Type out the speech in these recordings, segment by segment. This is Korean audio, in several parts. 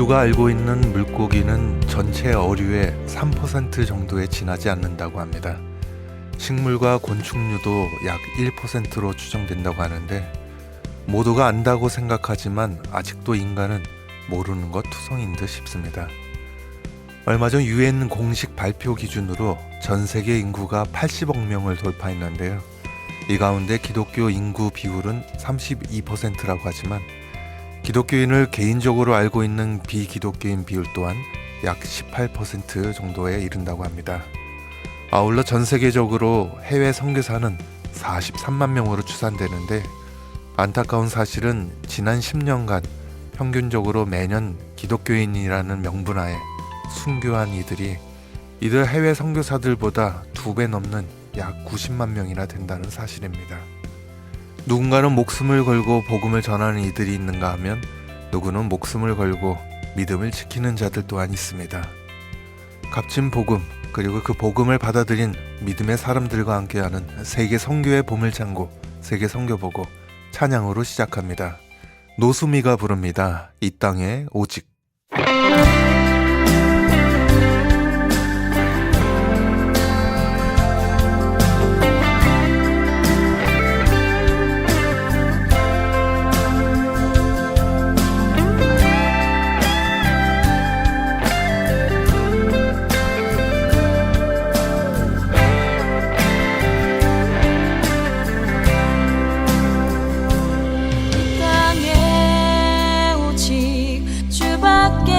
인류가 알고 있는 물고기는 전체 어류의 3% 정도에 지나지 않는다고 합니다. 식물과 곤충류도 약 1%로 추정된다고 하는데, 모두가 안다고 생각하지만 아직도 인간은 모르는 것 투성인 듯 싶습니다. 얼마 전 유엔 공식 발표 기준으로 전 세계 인구가 80억 명을 돌파했는데요. 이 가운데 기독교 인구 비율은 32%라고 하지만 기독교인을 개인적으로 알고 있는 비기독교인 비율 또한 약 18% 정도에 이른다고 합니다. 아울러 전 세계적으로 해외 선교사는 43만 명으로 추산되는데, 안타까운 사실은 지난 10년간 평균적으로 매년 기독교인이라는 명분하에 순교한 이들 해외 선교사들보다 2배 넘는 약 90만 명이나 된다는 사실입니다. 누군가는 목숨을 걸고 복음을 전하는 이들이 있는가 하면, 누구는 목숨을 걸고 믿음을 지키는 자들 또한 있습니다. 값진 복음, 그리고 그 복음을 받아들인 믿음의 사람들과 함께하는 세계 선교의 보물창고, 세계 선교보고 찬양으로 시작합니다. 노수미가 부릅니다. 이 땅에 오직. 주밖에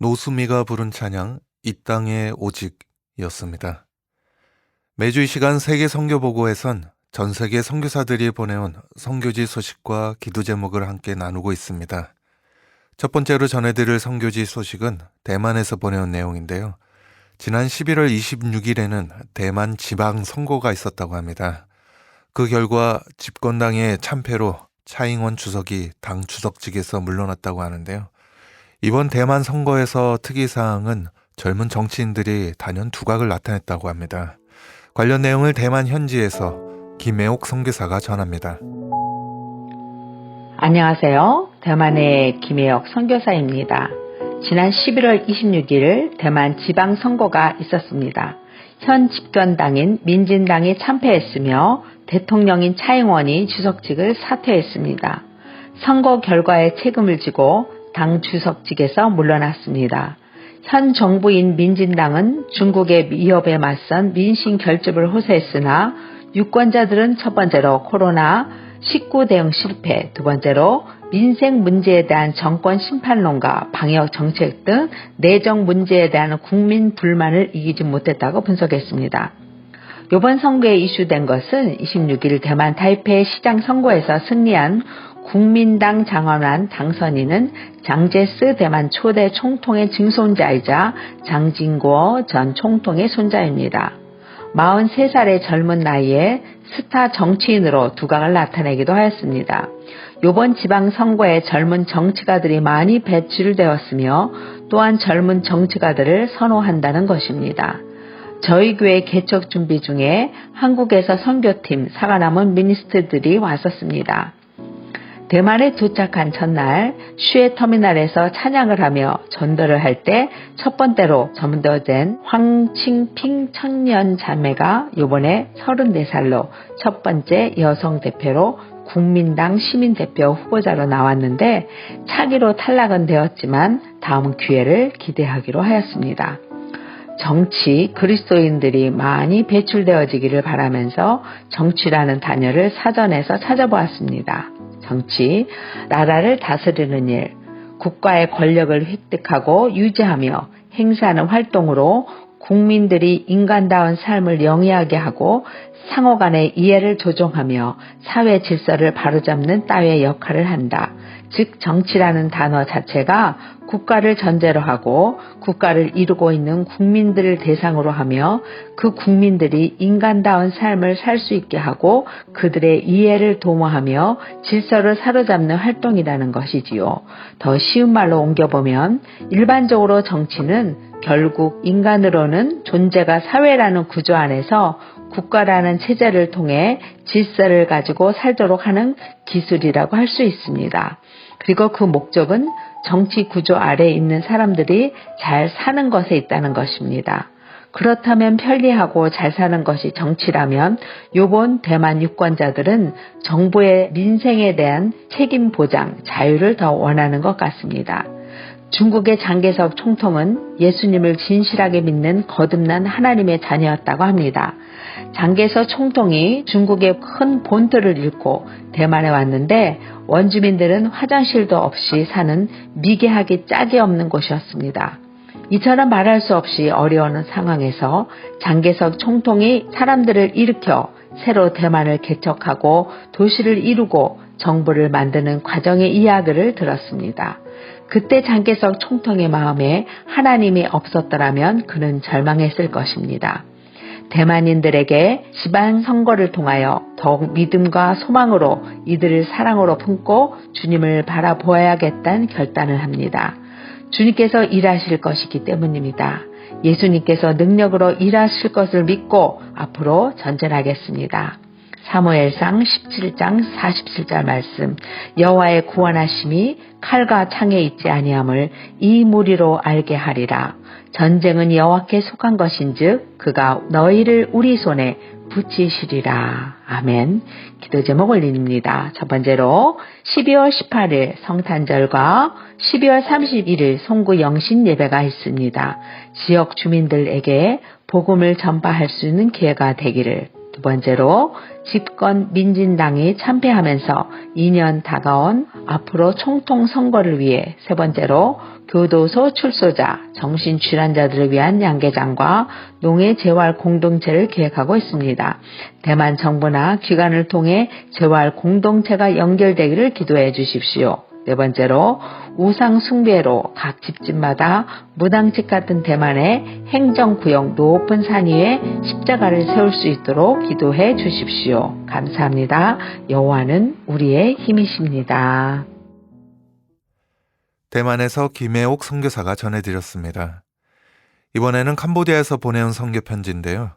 노수미가 부른 찬양 이 땅의 오직이었습니다. 매주 이 시간 세계 선교보고에선 전 세계 선교사들이 보내온 선교지 소식과 기도 제목을 함께 나누고 있습니다. 첫 번째로 전해드릴 선교지 소식은 대만에서 보내온 내용인데요. 지난 11월 26일에는 대만 지방 선거가 있었다고 합니다. 그 결과 집권당의 참패로 차잉원 주석이 당 주석직에서 물러났다고 하는데요. 이번 대만 선거에서 특이사항은 젊은 정치인들이 단연 두각을 나타냈다고 합니다. 관련 내용을 대만 현지에서 김혜옥 선교사가 전합니다. 안녕하세요. 대만의 김혜옥 선교사입니다. 지난 11월 26일 대만 지방선거가 있었습니다. 현 집권당인 민진당이 참패했으며 대통령인 차잉원이 주석직을 사퇴했습니다. 선거 결과에 책임을 지고 당 주석직에서 물러났습니다. 현 정부인 민진당은 중국의 위협에 맞선 민심 결집을 호소했으나 유권자들은 첫 번째로 코로나19 대응 실패, 두 번째로 민생 문제에 대한 정권 심판론과 방역 정책 등 내정 문제에 대한 국민 불만을 이기지 못했다고 분석했습니다. 이번 선거에 이슈된 것은 26일 대만 타이페이 시장 선거에서 승리한 국민당 장원환 당선인은 장제스 대만 초대 총통의 증손자이자 장진고 전 총통의 손자입니다. 43살의 젊은 나이에 스타 정치인으로 두각을 나타내기도 하였습니다. 이번 지방선거에 젊은 정치가들이 많이 배출되었으며 또한 젊은 정치가들을 선호한다는 것입니다. 저희 교회 개척 준비 중에 한국에서 선교팀 사과남은 미니스트들이 왔었습니다. 대만에 도착한 첫날 슈에터미널에서 찬양을 하며 전도를 할 때 첫 번째로 전도된 황칭핑 청년 자매가 이번에 34살로 첫 번째 여성 대표로 국민당 시민대표 후보자로 나왔는데 차기로 탈락은 되었지만 다음 기회를 기대하기로 하였습니다. 정치 그리스도인들이 많이 배출되어지기를 바라면서 정치라는 단어를 사전에서 찾아보았습니다. 정치, 나라를 다스리는 일, 국가의 권력을 획득하고 유지하며 행사하는 활동으로 국민들이 인간다운 삶을 영위하게 하고 상호 간의 이해를 조정하며 사회 질서를 바로잡는 따위의 역할을 한다. 즉 정치라는 단어 자체가 국가를 전제로 하고 국가를 이루고 있는 국민들을 대상으로 하며 그 국민들이 인간다운 삶을 살 수 있게 하고 그들의 이해를 도모하며 질서를 사로잡는 활동이라는 것이지요. 더 쉬운 말로 옮겨보면 일반적으로 정치는 결국 인간으로는 존재가 사회라는 구조 안에서 국가라는 체제를 통해 질서를 가지고 살도록 하는 기술이라고 할 수 있습니다. 그리고 그 목적은 정치 구조 아래에 있는 사람들이 잘 사는 것에 있다는 것입니다. 그렇다면 편리하고 잘 사는 것이 정치라면 요번 대만 유권자들은 정부의 민생에 대한 책임 보장, 자유를 더 원하는 것 같습니다. 중국의 장개석 총통은 예수님을 진실하게 믿는 거듭난 하나님의 자녀였다고 합니다. 장개석 총통이 중국의 큰 본토를 잃고 대만에 왔는데 원주민들은 화장실도 없이 사는 미개하기 짝이 없는 곳이었습니다. 이처럼 말할 수 없이 어려운 상황에서 장개석 총통이 사람들을 일으켜 새로 대만을 개척하고 도시를 이루고 정부를 만드는 과정의 이야기를 들었습니다. 그때 장개석 총통의 마음에 하나님이 없었더라면 그는 절망했을 것입니다. 대만인들에게 지방선거를 통하여 더욱 믿음과 소망으로 이들을 사랑으로 품고 주님을 바라보아야겠다는 결단을 합니다. 주님께서 일하실 것이기 때문입니다. 예수님께서 능력으로 일하실 것을 믿고 앞으로 전진하겠습니다. 사무엘상 17장 47절 말씀, 여호와의 구원하심이 칼과 창에 있지 아니함을 이 무리로 알게 하리라. 전쟁은 여호와께 속한 것인즉 그가 너희를 우리 손에 붙이시리라. 아멘. 기도 제목 올립니다. 첫 번째로 12월 18일 성탄절과 12월 31일 송구 영신 예배가 있습니다. 지역 주민들에게 복음을 전파할 수 있는 기회가 되기를 두 번째로 집권 민진당이 참패하면서 2년 다가온 앞으로 총통 선거를 위해 세 번째로 교도소 출소자, 정신질환자들을 위한 양계장과 농해 재활 공동체를 계획하고 있습니다. 대만 정부나 기관을 통해 재활 공동체가 연결되기를 기도해 주십시오. 네 번째로 우상 숭배로 각 집집마다 무당집 같은 대만의 행정구역 높은 산 위에 십자가를 세울 수 있도록 기도해 주십시오. 감사합니다. 여호와는 우리의 힘이십니다. 대만에서 김혜옥 선교사가 전해드렸습니다. 이번에는 캄보디아에서 보내온 선교 편지인데요.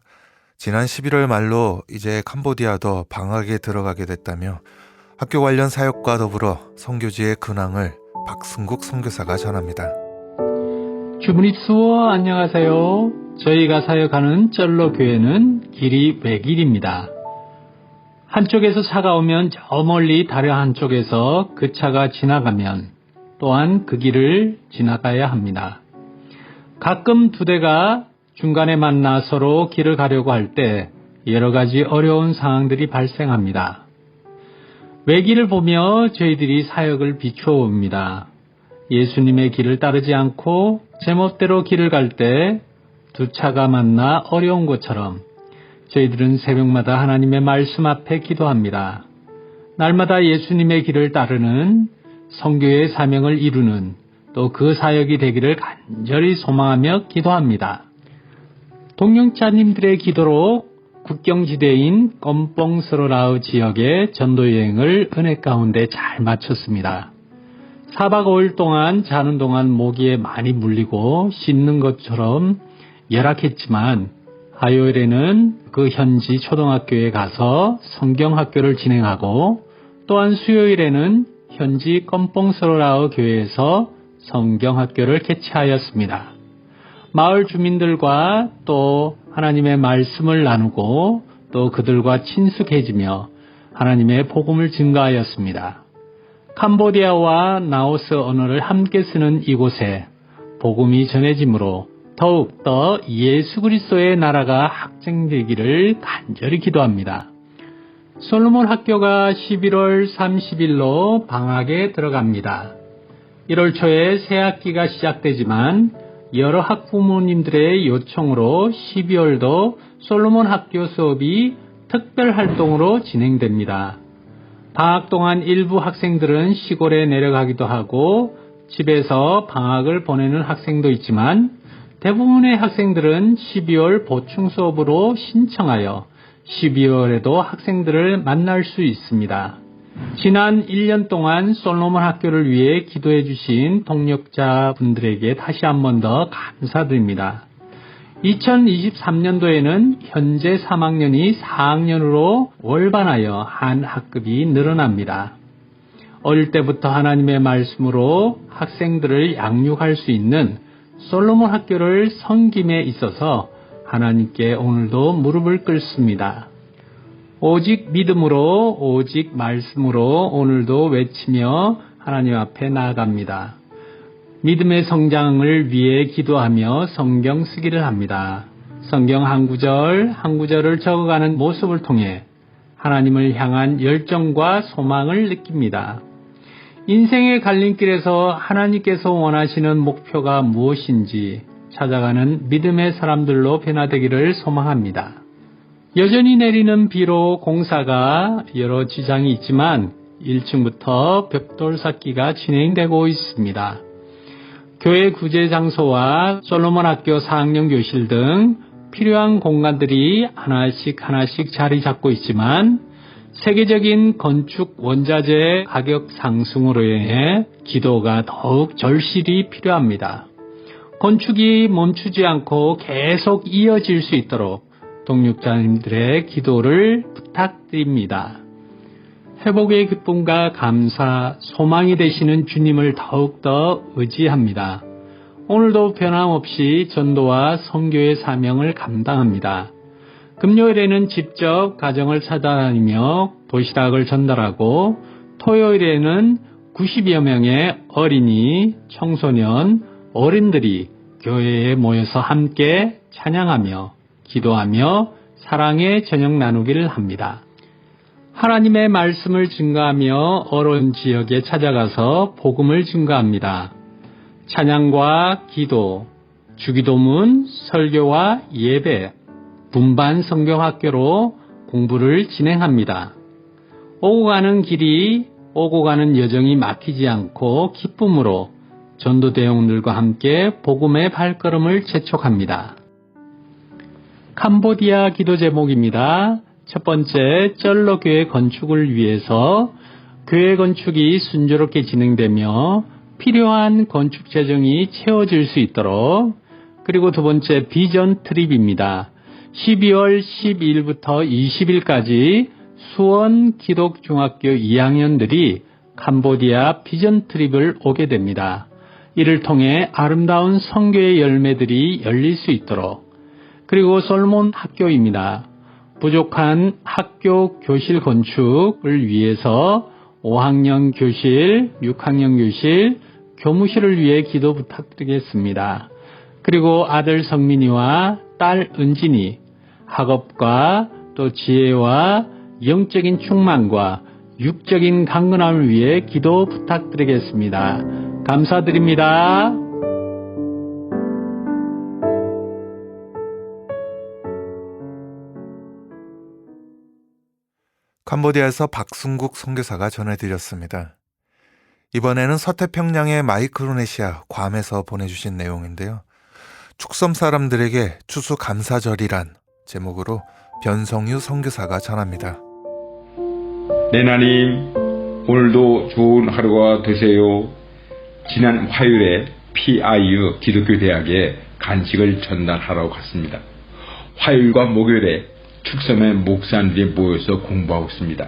지난 11월 말로 이제 캄보디아도 방학에 들어가게 됐다며 학교 관련 사역과 더불어 선교지의 근황을 박승국 선교사가 전합니다. 주문입수어 안녕하세요. 저희가 사역하는 쩔로 교회는 길이 외길입니다. 한쪽에서 차가 오면 저 멀리 다른 한쪽에서 그 차가 지나가면 또한 그 길을 지나가야 합니다. 가끔 두 대가 중간에 만나 서로 길을 가려고 할 때 여러 가지 어려운 상황들이 발생합니다. 외길을 보며 저희들이 사역을 비추어 봅니다. 예수님의 길을 따르지 않고 제멋대로 길을 갈 때 두 차가 만나 어려운 것처럼 저희들은 새벽마다 하나님의 말씀 앞에 기도합니다. 날마다 예수님의 길을 따르는 선교의 사명을 이루는 또 그 사역이 되기를 간절히 소망하며 기도합니다. 동역자님들의 기도로 국경지대인 껌뽕스로라우 지역의 전도여행을 은혜 가운데 잘 마쳤습니다. 4박 5일 동안 자는 동안 모기에 많이 물리고 씻는 것처럼 열악했지만 화요일에는 그 현지 초등학교에 가서 성경학교를 진행하고 또한 수요일에는 현지 껌뽕스로라우 교회에서 성경학교를 개최하였습니다. 마을 주민들과 또 하나님의 말씀을 나누고 또 그들과 친숙해지며 하나님의 복음을 증거하였습니다. 캄보디아와 라오스 언어를 함께 쓰는 이곳에 복음이 전해지므로 더욱더 예수 그리스도의 나라가 확장되기를 간절히 기도합니다. 솔로몬 학교가 11월 30일로 방학에 들어갑니다. 1월 초에 새 학기가 시작되지만 여러 학부모님들의 요청으로 12월도 솔로몬 학교 수업이 특별 활동으로 진행됩니다. 방학 동안 일부 학생들은 시골에 내려가기도 하고 집에서 방학을 보내는 학생도 있지만 대부분의 학생들은 12월 보충 수업으로 신청하여 12월에도 학생들을 만날 수 있습니다. 지난 1년 동안 솔로몬 학교를 위해 기도해 주신 동역자분들에게 다시 한 번 더 감사드립니다. 2023년도에는 현재 3학년이 4학년으로 월반하여 한 학급이 늘어납니다. 어릴 때부터 하나님의 말씀으로 학생들을 양육할 수 있는 솔로몬 학교를 섬김에 있어서 하나님께 오늘도 무릎을 꿇습니다. 오직 믿음으로 오직 말씀으로 오늘도 외치며 하나님 앞에 나아갑니다. 믿음의 성장을 위해 기도하며 성경 쓰기를 합니다. 성경 한 구절 한 구절을 적어가는 모습을 통해 하나님을 향한 열정과 소망을 느낍니다. 인생의 갈림길에서 하나님께서 원하시는 목표가 무엇인지 찾아가는 믿음의 사람들로 변화되기를 소망합니다. 여전히 내리는 비로 공사가 여러 지장이 있지만 1층부터 벽돌 쌓기가 진행되고 있습니다. 교회 구제 장소와 솔로몬 학교 4학년 교실 등 필요한 공간들이 하나씩 자리 잡고 있지만 세계적인 건축 원자재 가격 상승으로 인해 기도가 더욱 절실히 필요합니다. 건축이 멈추지 않고 계속 이어질 수 있도록 동역자님들의 기도를 부탁드립니다. 회복의 기쁨과 감사, 소망이 되시는 주님을 더욱더 의지합니다. 오늘도 변함없이 전도와 선교의 사명을 감당합니다. 금요일에는 직접 가정을 찾아다니며 도시락을 전달하고 토요일에는 90여 명의 어린이, 청소년, 어른들이 교회에 모여서 함께 찬양하며 기도하며 사랑의 저녁 나누기를 합니다. 하나님의 말씀을 증거하며 어려운 지역에 찾아가서 복음을 증거합니다. 찬양과 기도, 주기도문, 설교와 예배, 분반 성경학교로 공부를 진행합니다. 오고 가는 길이 오고 가는 여정이 막히지 않고 기쁨으로 전도대원들과 함께 복음의 발걸음을 재촉합니다. 캄보디아 기도 제목입니다. 첫 번째, 쩔러교회 건축을 위해서 교회 건축이 순조롭게 진행되며 필요한 건축 재정이 채워질 수 있도록, 그리고 두 번째, 비전 트립입니다. 12월 12일부터 20일까지 수원 기독중학교 2학년들이 캄보디아 비전 트립을 오게 됩니다. 이를 통해 아름다운 선교의 열매들이 열릴 수 있도록, 그리고 솔몬 학교입니다. 부족한 학교 교실 건축을 위해서 5학년 교실, 6학년 교실, 교무실을 위해 기도 부탁드리겠습니다. 그리고 아들 성민이와 딸 은진이 학업과 또 지혜와 영적인 충만과 육적인 강건함을 위해 기도 부탁드리겠습니다. 감사드립니다. 캄보디아에서 박승국 선교사가 전해드렸습니다. 이번에는 서태평양의 마이크로네시아 괌에서 보내주신 내용인데요. 축섬 사람들에게 추수 감사절이란 제목으로 변성유 선교사가 전합니다. 네, 하나님, 오늘도 좋은 하루가 되세요. 지난 화요일에 PIU 기독교 대학에 간식을 전달하러 갔습니다. 화요일과 목요일에 축섬의 목사님들이 모여서 공부하고 있습니다.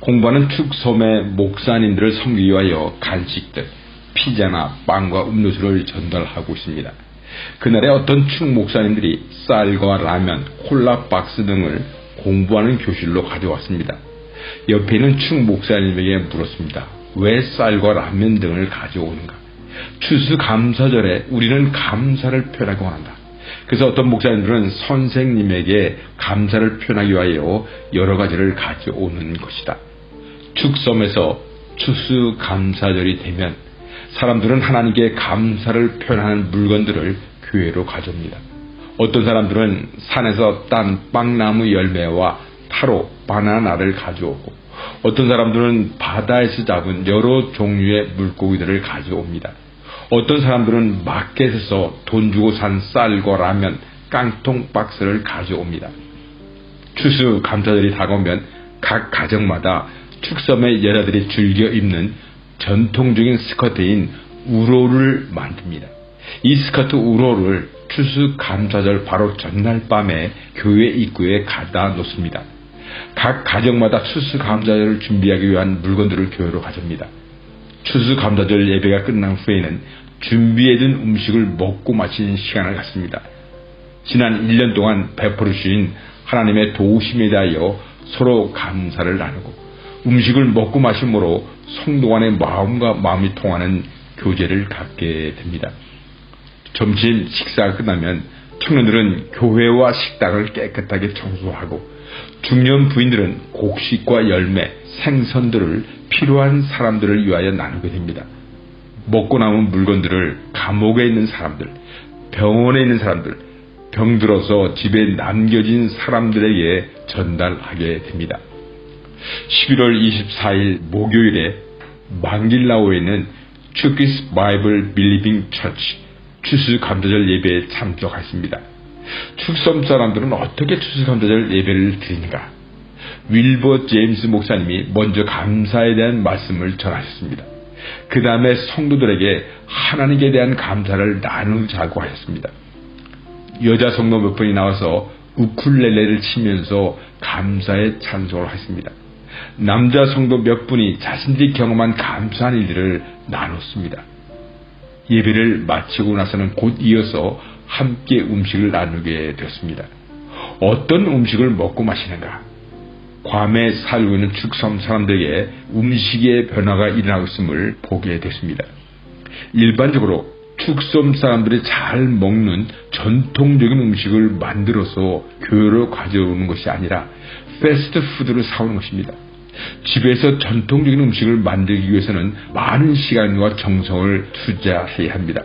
공부하는 축섬의 목사님들을 섬기기 위하여 간식들, 피자나 빵과 음료수를 전달하고 있습니다. 그날에 어떤 축 목사님들이 쌀과 라면, 콜라 박스 등을 공부하는 교실로 가져왔습니다. 옆에 있는 축 목사님에게 물었습니다. 왜 쌀과 라면 등을 가져오는가? 추수감사절에 우리는 감사를 표현하기 원한다. 그래서 어떤 목사님들은 선생님에게 감사를 표현하기 위하여 여러 가지를 가져오는 것이다. 축섬에서 추수감사절이 되면 사람들은 하나님께 감사를 표현하는 물건들을 교회로 가져옵니다. 어떤 사람들은 산에서 딴 빵나무 열매와 타로, 바나나를 가져오고, 어떤 사람들은 바다에서 잡은 여러 종류의 물고기들을 가져옵니다. 어떤 사람들은 마켓에서 돈 주고 산 쌀과 라면, 깡통 박스를 가져옵니다. 추수감사절이 다가오면 각 가정마다 축섬의 여자들이 즐겨 입는 전통적인 스커트인 우로를 만듭니다. 이 스커트 우로를 추수감사절 바로 전날 밤에 교회 입구에 가다 놓습니다. 각 가정마다 추수감사절을 준비하기 위한 물건들을 교회로 가져옵니다. 추수감사절 예배가 끝난 후에는 준비해둔 음식을 먹고 마치는 시간을 갖습니다. 지난 1년 동안 베풀어 주신 하나님의 도우심에 대하여 서로 감사를 나누고 음식을 먹고 마심으로 성도 간의 마음과 마음이 통하는 교제를 갖게 됩니다. 점심 식사가 끝나면 청년들은 교회와 식당을 깨끗하게 청소하고 중년 부인들은 곡식과 열매, 생선들을 필요한 사람들을 위하여 나누게 됩니다. 먹고 남은 물건들을 감옥에 있는 사람들, 병원에 있는 사람들, 병들어서 집에 남겨진 사람들에게 전달하게 됩니다. 11월 24일 목요일에 망길라오에 있는 Turkish Bible Believing Church 추수감사절 예배에 참석했습니다. 축섬 사람들은 어떻게 추수감사절 예배를 드리는가? 윌버 제임스 목사님이 먼저 감사에 대한 말씀을 전하셨습니다. 그 다음에 성도들에게 하나님께 대한 감사를 나누자고 하셨습니다. 여자 성도 몇 분이 나와서 우쿨렐레를 치면서 감사의 찬송을 했습니다. 남자 성도 몇 분이 자신들이 경험한 감사한 일들을 나눴습니다. 예배를 마치고 나서는 곧 이어서 함께 음식을 나누게 되었습니다. 어떤 음식을 먹고 마시는가? 괌에 살고 있는 축섬 사람들에게 음식의 변화가 일어나고 있음을 보게 됐습니다. 일반적으로 축섬 사람들이 잘 먹는 전통적인 음식을 만들어서 교회로 가져오는 것이 아니라 패스트푸드를 사오는 것입니다. 집에서 전통적인 음식을 만들기 위해서는 많은 시간과 정성을 투자해야 합니다.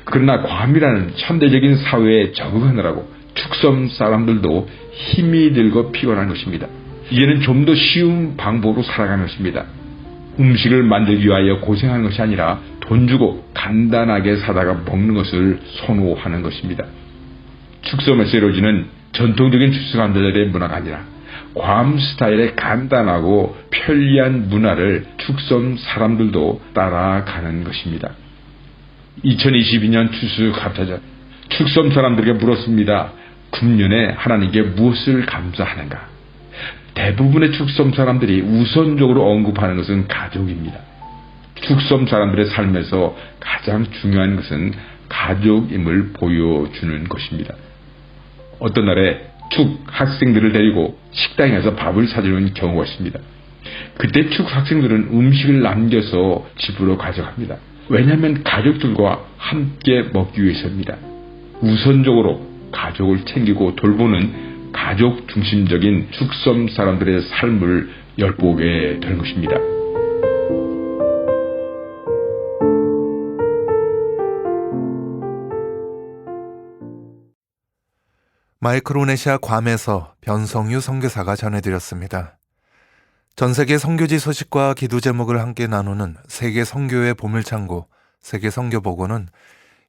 그러나 괌이라는 현대적인 사회에 적응하느라고 축섬 사람들도 힘이 들고 피곤한 것입니다. 이제는 좀 더 쉬운 방법으로 살아가는 것입니다. 음식을 만들기 위하여 고생하는 것이 아니라 돈 주고 간단하게 사다가 먹는 것을 선호하는 것입니다. 축섬에서 이루어지는 전통적인 축섬들의 문화가 아니라 괌 스타일의 간단하고 편리한 문화를 축섬 사람들도 따라가는 것입니다. 2022년 추수감사절, 축섬 사람들에게 물었습니다. 금년에 하나님께 무엇을 감사하는가? 대부분의 축섬 사람들이 우선적으로 언급하는 것은 가족입니다. 축섬 사람들의 삶에서 가장 중요한 것은 가족임을 보여주는 것입니다. 어떤 날에 축 학생들을 데리고 식당에 가서 밥을 사주는 경우가 있습니다. 그때 축 학생들은 음식을 남겨서 집으로 가져갑니다. 왜냐하면 가족들과 함께 먹기 위해서입니다. 우선적으로 가족을 챙기고 돌보는 가족 중심적인 축섬 사람들의 삶을 엿보게 되는 것입니다. 마이크로네시아 괌에서 변성유 선교사가 전해드렸습니다. 전 세계 선교지 소식과 기도 제목을 함께 나누는 세계 선교의 보물창고 세계 선교보고는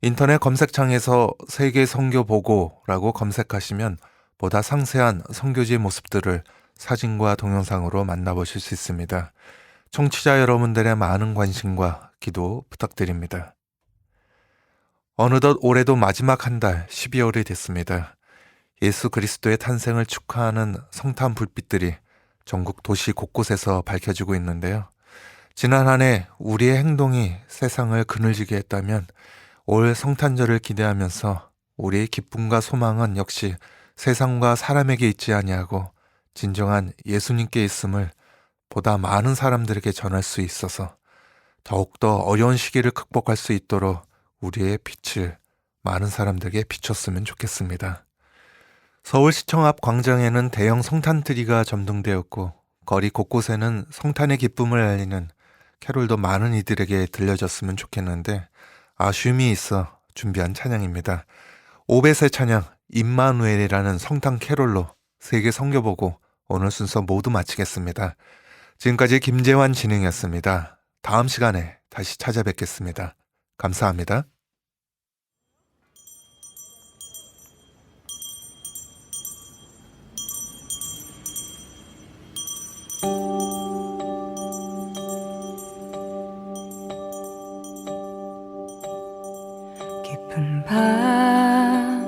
인터넷 검색창에서 세계 선교보고라고 검색하시면 보다 상세한 선교지의 모습들을 사진과 동영상으로 만나보실 수 있습니다. 청취자 여러분들의 많은 관심과 기도 부탁드립니다. 어느덧 올해도 마지막 한 달 12월이 됐습니다. 예수 그리스도의 탄생을 축하하는 성탄 불빛들이 전국 도시 곳곳에서 밝혀지고 있는데요. 지난 한 해 우리의 행동이 세상을 그늘지게 했다면 올 성탄절을 기대하면서 우리의 기쁨과 소망은 역시 세상과 사람에게 있지 아니하고 진정한 예수님께 있음을 보다 많은 사람들에게 전할 수 있어서 더욱더 어려운 시기를 극복할 수 있도록 우리의 빛을 많은 사람들에게 비췄으면 좋겠습니다. 서울시청 앞 광장에는 대형 성탄트리가 점등되었고 거리 곳곳에는 성탄의 기쁨을 알리는 캐롤도 많은 이들에게 들려졌으면 좋겠는데 아쉬움이 있어 준비한 찬양입니다. 오벳의 찬양 임마누엘이라는 성탄 캐롤로 세계 선교보고 오늘 순서 모두 마치겠습니다. 지금까지 김재환 진행이었습니다. 다음 시간에 다시 찾아뵙겠습니다. 감사합니다. 깊은 밤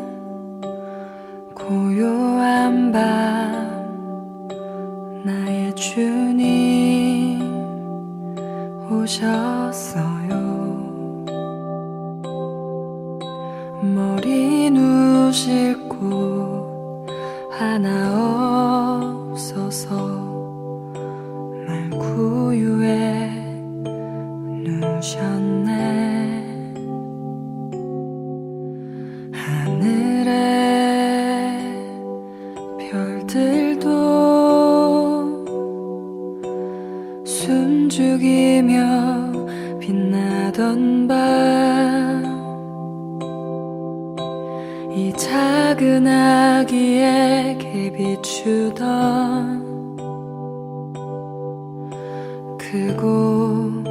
고요한 밤 나의 주님 오셨어요. 머리 누실 곳 하나 없어서 말구유에 누셨네. 하늘의 별들도 숨죽이며 빛나던 밤 이 작은 아기에게 비추던 크고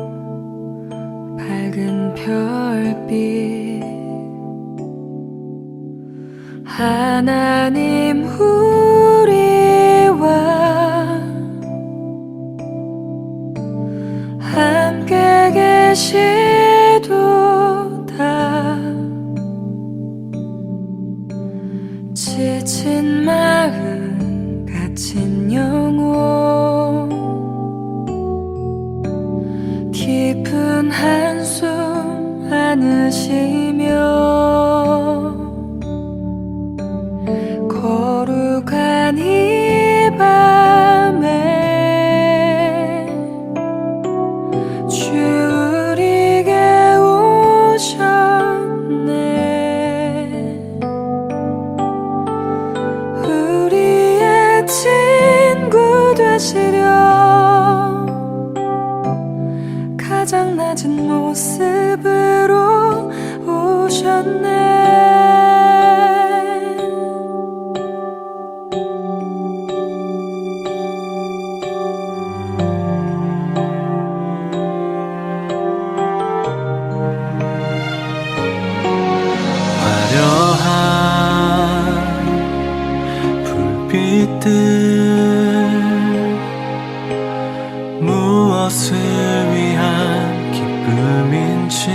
밝은 별빛 하나님 우리와 함께 계시도다. 지친 마음 갇힌 영혼 깊은 한숨 안으시며 거룩한 이 밤에 주 우리에게 오셨네. 모습으로 오셨네. 화려한 불빛들 무엇을 위한 기쁨인지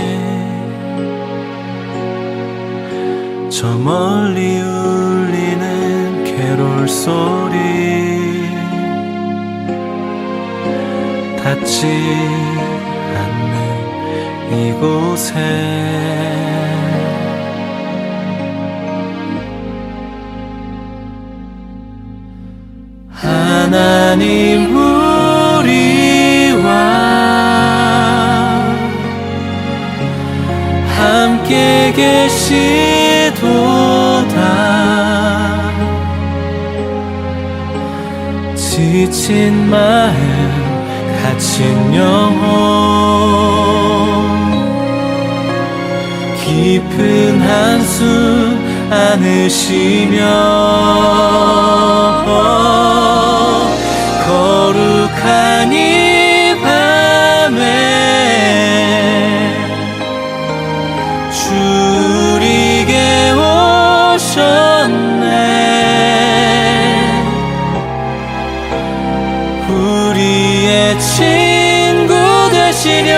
저 멀리 울리는 캐롤 소리 닿지 않는 이곳에 하나님 우리와 함께 계시도다. 지친 마음 갇힌 영혼 깊은 한숨 안으시며 거룩한 이 밤에 주 우리에게 오셨네. 우리의 친구 되시려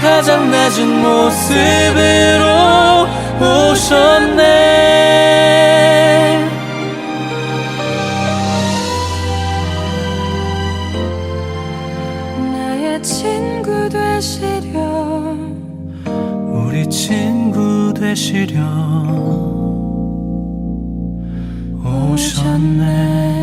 가장 낮은 모습으로 오셨네. 나의 친구 되시려 우리 친구 되시려 오셨네.